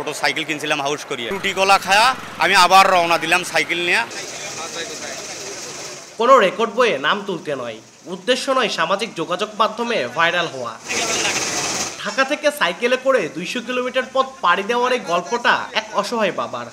ছোট সাইকেল কিনছিলাম হাউস করিয়া, রুটি কলা খায়া আমি আবার রওনা দিলাম সাইকেল নিয়ে। কোনো রেকর্ড বইয়ে নাম তুলতে নয়, উদ্দেশ্য নয় সামাজিক যোগাযোগ মাধ্যমে ভাইরাল হওয়া। ঢাকা থেকে সাইকেলে করে 200 কিলোমিটার পথ পাড়ি দেওয়ার এই গল্পটা এক অসহায় বাবার।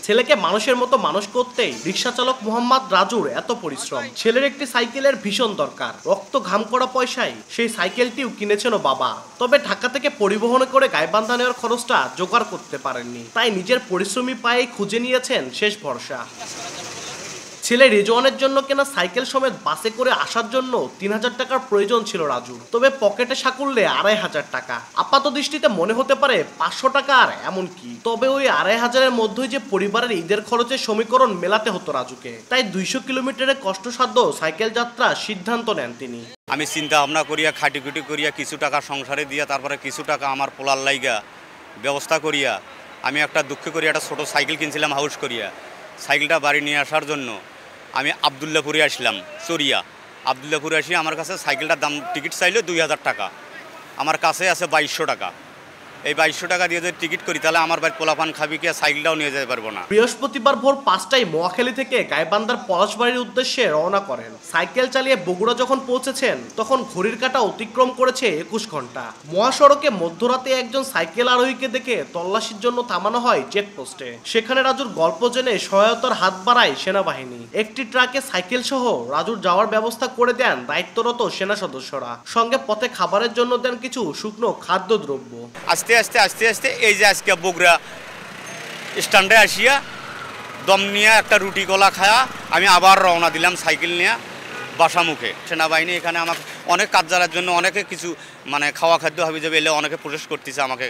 ছেলেকে মানুষের মতো মানুষ করতেই রিক্সা চালক মোহাম্মদ রাজুর এত পরিশ্রম। ছেলের একটি সাইকেলের ভীষণ দরকার, রক্ত ঘাম করা পয়সায় সেই সাইকেলটিও কিনেছেন বাবা। তবে ঢাকা থেকে পরিবহনে করে গাইবান্ধা নেওয়ার খরচটা জোগাড় করতে পারেননি, তাই নিজের পরিশ্রমী পায়ে খুঁজে নিয়েছেন শেষ ভরসা। ছেলে রিজওয়ানের জন্য কেনা সাইকেল সমেত বাসে করে আসার জন্য 3000 টাকার প্রয়োজন ছিল রাজুর, তবে পকেটে সাকুল্যে 2500 টাকা। আপাত দৃষ্টিতে মনে হতে পারে 500 টাকা আর এমন কি, তবে ওই 2500-এর মধ্যেই যে পরিবারের ঈদের খরচের সমীকরণ মেলাতে হতো রাজুকে। তাই 200 কিলোমিটারের কষ্টসাধ্য সাইকেল যাত্রার সিদ্ধান্ত নেন তিনি। আমি চিন্তা ভাবনা করিয়া খাটিকুটি করিয়া কিছু টাকা সংসারে দিয়া, তারপরে কিছু টাকা আমার পোলার লাইগা ব্যবস্থা করিয়া আমি একটা দুঃখ করিয়া একটা ছোট সাইকেল কিনছিলাম হাউস করিয়া। সাইকেলটা বাড়ি নিয়ে আসার জন্য আমি আবদুল্লাপুরে আসলাম চরিয়া। আবদুল্লাপুরে আসি আমার কাছে সাইকেলটার দাম টিকিট চাইলে 2000 টাকা, আমার কাছে আছে 2200 টাকা। এই 2200 টাকা দিয়ে যদি টিকিট করি তাহলে আমার বাড়ির পোলাপান খাবি কি, সাইকেলটাও নিয়ে যেতে পারবো না। বৃহস্পতিবার ভোর 5টায় মোয়াখালী থেকে গাইবান্ধার পলাশবাড়ির উদ্দেশ্যে রওনা করেন। সাইকেল চালিয়ে বগুড়া যখন পৌঁছেছেন তখন ঘড়ির কাঁটা অতিক্রম করেছে 21 ঘন্টা। মহাসড়কে মধ্যরাতে একজন সাইকেল আরোহীকে দেখে তল্লাশির জন্য থামানো হয় চেকপোস্টে। সেখানে রাজুর গল্প জেনে সহায়তার হাত বাড়ায় সেনাবাহিনী। একটি ট্রাকে সাইকেল সহ রাজুর যাওয়ার ব্যবস্থা করে দেন দায়িত্বরত সেনা সদস্যরা। সঙ্গে পথে খাবারের জন্য দেন কিছু শুকনো খাদ্যদ্রব্য। আস্তে আস্তে এই যে আজকে বগুড়া স্ট্যান্ডে আসিয়া দম নিয়ে একটা রুটি কলা খায়া আমি আবার রওনা দিলাম সাইকেল নিয়ে বাসামুখে। সেনাবাহিনী এখানে আমাকে অনেক কাজ জানার জন্য অনেকে কিছু খাওয়া খাদ্য হাবি যাবে এলে অনেকে প্রসেস করতেছে আমাকে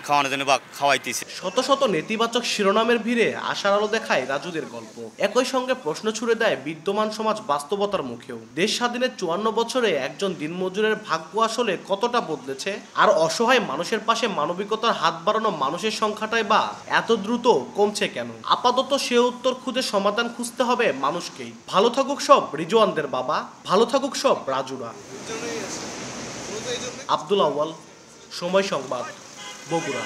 খাওয়ানোর জন্য বা খাওয়াইতেছে। শত শত নেতিবাচক শিরোনামের ভিড়ে আশার আলো দেখায় রাজুদের গল্প। একই সঙ্গে প্রশ্ন ছুড়ে দেয় বিদ্যমান সমাজ বাস্তবতার মুখেও। দেশ স্বাধীনের 54 বছরে একজন দিনমজুরের ভাগ্য আসলে কতটা বদলেছে, আর অসহায় মানুষের পাশে মানবিকতার হাত বাড়ানো মানুষের সংখ্যাটাই বা এত দ্রুত কমছে কেন? আপাতত সে উত্তর খুঁজে সমাধান খুঁজতে হবে মানুষকেই। ভালো থাকুক সব রিজওয়ানদের বাবা, ভালো থাকুক সব রাজুরা। আব্দুল আউয়াল, সময় সংবাদ, বগুড়া।